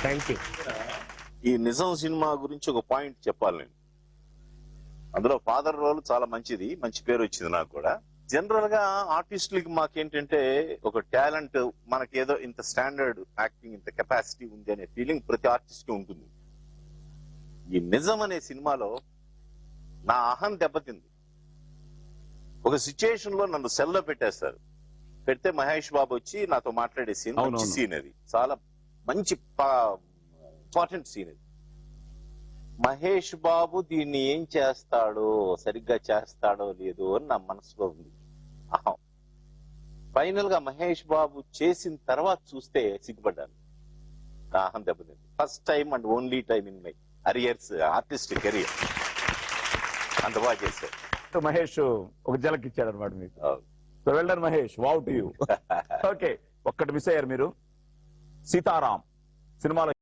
Thank you. ఈ నిజం cinema గురించి ఒక పాయింట్ చెప్పాలి నేను. అందులో ఫాదర్ రోల్ చాలా మంచిది, మంచి పేరు వచ్చింది నాకు కూడా. జనరల్ గా ఆర్టిస్టులకి మాకేంటంటే ఒక టాలెంట్, మనకేదో ఇంత స్టాండర్డ్ యాక్టింగ్, ఇంత కెపాసిటీ ఉంది అనే ఫీలింగ్ ప్రతి ఆర్టిస్ట్ కి ఉంటుంది. ఈ నిజం అనే సినిమాలో నా అహం దెబ్బతింది. ఒక సిచ్యుయేషన్ లో నన్ను సెల్లో పెట్టేస్తారు. పెడితే మహేష్ బాబు వచ్చి నాతో మాట్లాడే సీన్, మంచి సీన్ అది, చాలా మంచి ఇంపార్టెంట్ సీన్ అది. మహేష్ బాబు దీన్ని ఏం చేస్తాడో, సరిగ్గా చేస్తాడో లేదో అని నా మనసులో ఉంది. ఫైనల్ గా మహేష్ బాబు చేసిన తర్వాత చూస్తే సిగ్గుపడ్డాను. నా అహం దెబ్బతింది. First time and only time in my arrears artist career. అంత బాగా చేశారు. మహేష్ ఒక జలక్ ఇచ్చాడు అనమాట మీకు. So well done Mahesh, wow to you. Okay, ఒక్కటి మిస్ అయ్యారు మీరు. సీతారాం సినిమాలో